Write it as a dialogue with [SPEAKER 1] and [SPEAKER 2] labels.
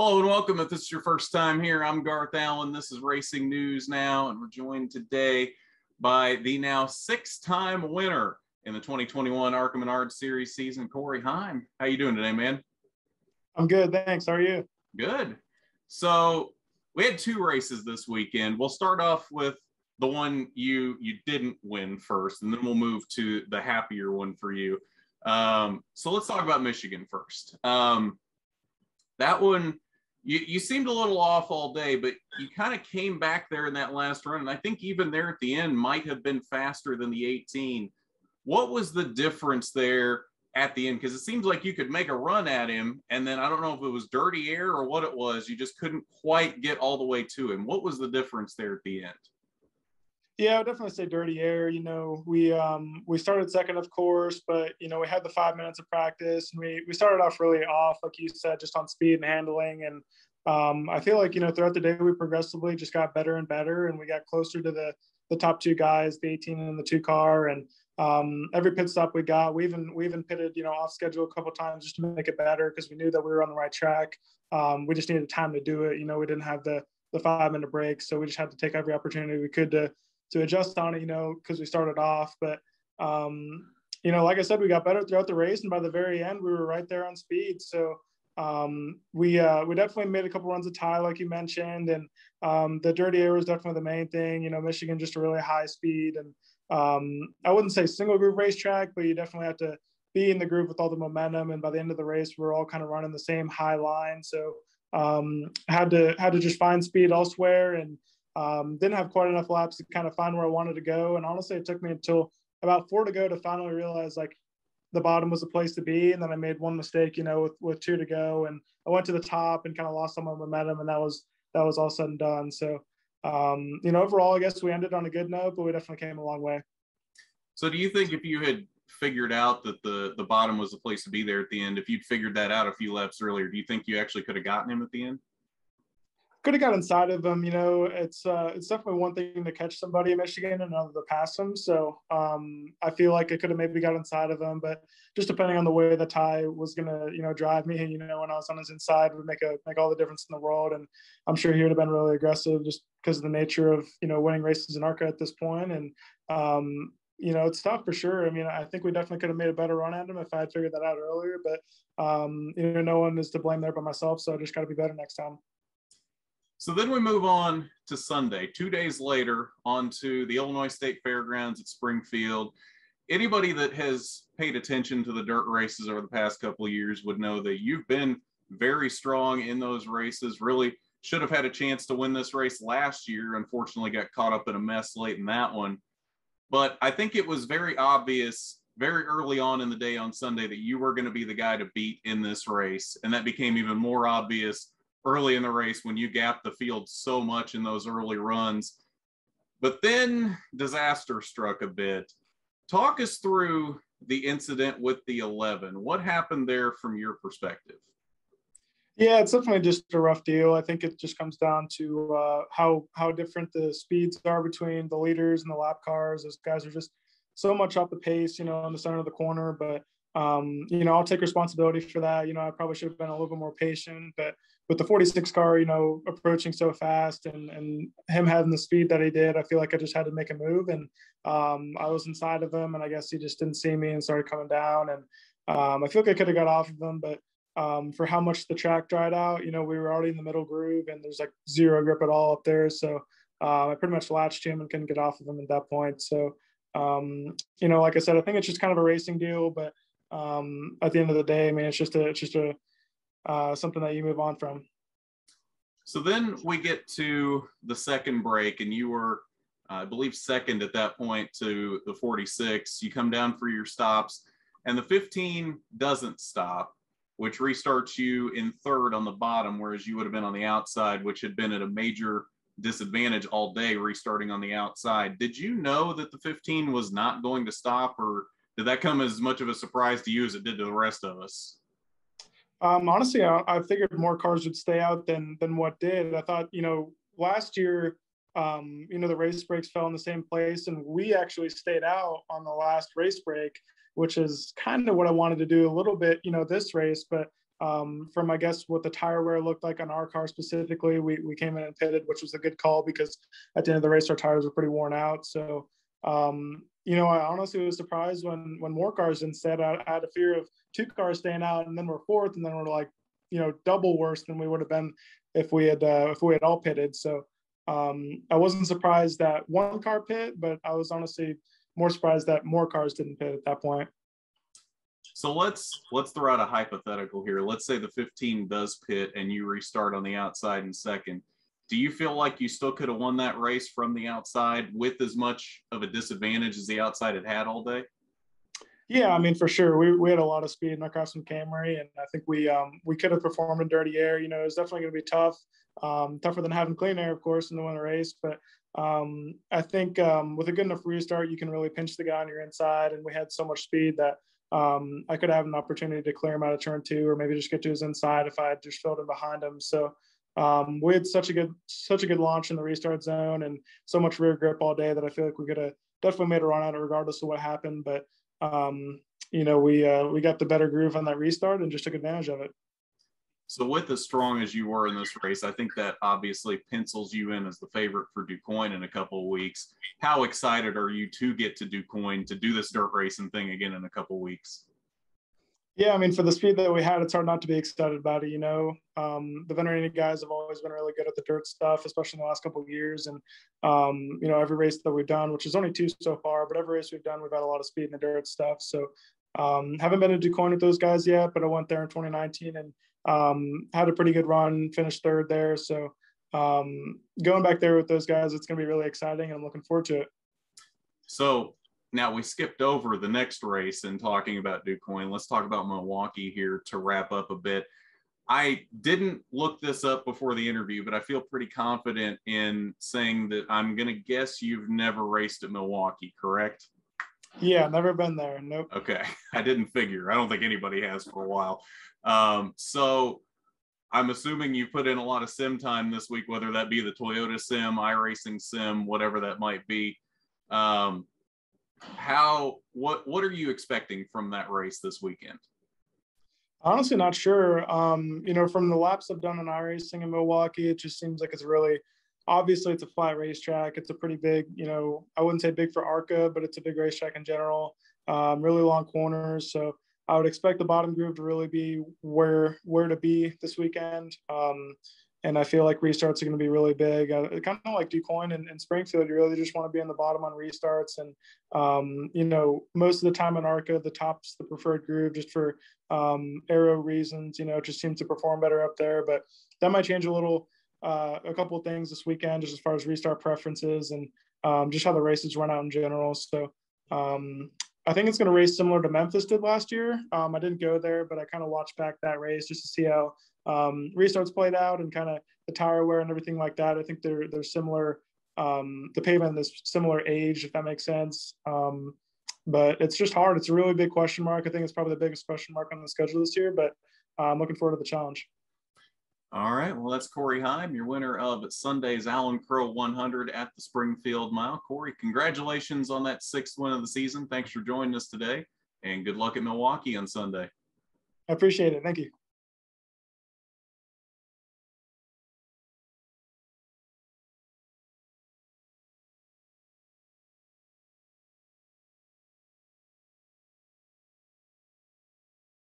[SPEAKER 1] Hello and welcome. If this is your first time here, I'm Garth Allen. This is Racing News Now, and we're joined today by the now six-time winner in the 2021 ARCA Series season, Corey Heim. How you doing today, man?
[SPEAKER 2] I'm good, thanks. How are you?
[SPEAKER 1] Good. So we had two races this weekend. We'll start off with the one you didn't win first, and then we'll move to the happier one for you. So let's talk about Michigan first. That one, you seemed a little off all day, but you kind of came back there in that last run. And I think even there at the end might have been faster than the 18. What was the difference there at the end? Because it seems like you could make a run at him. And then I don't know if it was dirty air or what it was. You just couldn't quite get all the way to him. What was the difference there at the end?
[SPEAKER 2] Yeah, I would definitely say dirty air. We started second, of course, but, we had the 5 minutes of practice, and we started off really off, like you said, just on speed and handling. And I feel like, throughout the day, we progressively just got better and better, and we got closer to the top two guys, the 18 and the 2 car. And every pit stop we got, we even pitted, off schedule a couple of times just to make it better, because we knew that we were on the right track. We just needed time to do it. We didn't have the 5 minute break, so we just had to take every opportunity we could to adjust on it, because we started off. But, like I said, we got better throughout the race. And by the very end, we were right there on speed. So we definitely made a couple runs of tie, like you mentioned. And the dirty air was definitely the main thing. Michigan, just a really high speed. And I wouldn't say single group racetrack, but you definitely have to be in the group with all the momentum. And by the end of the race, we're all kind of running the same high line. So had to just find speed elsewhere, and didn't have quite enough laps to kind of find where I wanted to go. And honestly, it took me until about 4 to go to finally realize like the bottom was the place to be. And then I made one mistake, with 2 to go, and I went to the top and kind of lost some of my momentum, and that was all said and done. So, overall, I guess we ended on a good note, but we definitely came a long way.
[SPEAKER 1] So do you think if you had figured out that the bottom was the place to be there at the end, if you'd figured that out a few laps earlier, do you think you actually could have gotten him at the end?
[SPEAKER 2] Could have got inside of him. It's definitely one thing to catch somebody in Michigan and another to pass them. So I feel like I could have maybe got inside of him, but just depending on the way the tie was gonna, drive me, when I was on his inside, would make all the difference in the world. And I'm sure he would have been really aggressive just because of the nature of winning races in ARCA at this point. And it's tough for sure. I think we definitely could have made a better run at him if I had figured that out earlier. But no one is to blame there but myself. So I just got to be better next time.
[SPEAKER 1] So then we move on to Sunday, 2 days later, onto the Illinois State Fairgrounds at Springfield. Anybody that has paid attention to the dirt races over the past couple of years would know that you've been very strong in those races. Really should have had a chance to win this race last year. Unfortunately, got caught up in a mess late in that one. But I think it was very obvious very early on in the day on Sunday that you were going to be the guy to beat in this race. And that became even more obvious early in the race when you gapped the field so much in those early runs. But then disaster struck a bit. Talk us through the incident with the 11. What happened there from your perspective?
[SPEAKER 2] Yeah, it's definitely just a rough deal. I think it just comes down to how different the speeds are between the leaders and the lap cars. Those guys are just so much off the pace, in the center of the corner. But I'll take responsibility for that. I probably should have been a little bit more patient, but with the 46 car, approaching so fast and him having the speed that he did, I feel like I just had to make a move. And I was inside of him, and I guess he just didn't see me and started coming down. And I feel like I could have got off of him, but for how much the track dried out, we were already in the middle groove, and there's like zero grip at all up there. So I pretty much latched him and couldn't get off of him at that point. So, like I said, I think it's just kind of a racing deal, but at the end of the day, it's just a something that you move on from.
[SPEAKER 1] So then we get to the second break, and you were, I believe, second at that point to the 46. You come down for your stops, and the 15 doesn't stop, which restarts you in third on the bottom, whereas you would have been on the outside, which had been at a major disadvantage all day restarting on the outside. Did you know that the 15 was not going to stop, or did that come as much of a surprise to you as it did to the rest of us?
[SPEAKER 2] Honestly, I figured more cars would stay out than what did. I thought, last year, the race breaks fell in the same place, and we actually stayed out on the last race break, which is kind of what I wanted to do a little bit, this race. But from, I guess, what the tire wear looked like on our car specifically, we came in and pitted, which was a good call because at the end of the race, our tires were pretty worn out. So, I honestly was surprised when more cars instead. I had a fear of 2 cars staying out, and then we're fourth, and then we're like, double worse than we would have been if we had all pitted. So I wasn't surprised that 1 car pit, but I was honestly more surprised that more cars didn't pit at that point.
[SPEAKER 1] So let's throw out a hypothetical here. Let's say the 15 does pit and you restart on the outside in second. Do you feel like you still could have won that race from the outside with as much of a disadvantage as the outside had all day?
[SPEAKER 2] Yeah, I mean, for sure. We had a lot of speed in our custom Camry, and I think we could have performed in dirty air. It was definitely going to be tough, tougher than having clean air, of course, in the winter race. But I think with a good enough restart, you can really pinch the guy on your inside, and we had so much speed that I could have an opportunity to clear him out of turn 2, or maybe just get to his inside if I had just filled in behind him. So we had such a good launch in the restart zone and so much rear grip all day that I feel like we could have definitely made a run at it regardless of what happened. But we got the better groove on that restart and just took advantage of it.
[SPEAKER 1] So with as strong as you were in this race, I think that obviously pencils you in as the favorite for DuQuoin in a couple of weeks. How excited are you to get to DuQuoin to do this dirt racing thing again in a couple of weeks?
[SPEAKER 2] Yeah, I mean, for the speed that we had, it's hard not to be excited about it. The Venerated guys have always been really good at the dirt stuff, especially in the last couple of years. And, every race that we've done, which is only 2 so far, but every race we've done, we've had a lot of speed in the dirt stuff. So haven't been to DuQuoin with those guys yet, but I went there in 2019 and had a pretty good run, finished 3rd there. So going back there with those guys, it's going to be really exciting, and I'm looking forward to it.
[SPEAKER 1] So now we skipped over the next race in talking about DuQuoin. Let's talk about Milwaukee here to wrap up a bit. I didn't look this up before the interview, but I feel pretty confident in saying that I'm going to guess you've never raced at Milwaukee, correct?
[SPEAKER 2] Yeah, never been there. Nope.
[SPEAKER 1] Okay. I didn't figure. I don't think anybody has for a while. So I'm assuming you put in a lot of sim time this week, whether that be the Toyota sim, iRacing sim, whatever that might be. What are you expecting from that race this weekend?
[SPEAKER 2] Honestly, not sure. From the laps I've done in iRacing in Milwaukee, it just seems like it's really, obviously it's a flat racetrack. It's a pretty big, I wouldn't say big for ARCA, but it's a big racetrack in general. Really long corners. So I would expect the bottom groove to really be where to be this weekend. And I feel like restarts are going to be really big. Kind of like DuQuoin and Springfield, you really just want to be in the bottom on restarts. And, most of the time in ARCA, the top's the preferred groove just for aero reasons. It just seems to perform better up there. But that might change a little, a couple of things this weekend, just as far as restart preferences and just how the races run out in general. So I think it's going to race similar to Memphis did last year. I didn't go there, but I kind of watched back that race just to see how restarts played out and kind of the tire wear and everything like that. I think they're similar. The pavement is similar age, if that makes sense. But it's just hard. It's a really big question mark. I think it's probably the biggest question mark on the schedule this year, but I'm looking forward to the challenge.
[SPEAKER 1] All right. Well, that's Corey Heim, your winner of Sunday's Crowe 100 at the Springfield Mile. Corey, congratulations on that 6th win of the season. Thanks for joining us today, and good luck at Milwaukee on Sunday.
[SPEAKER 2] I appreciate it. Thank you.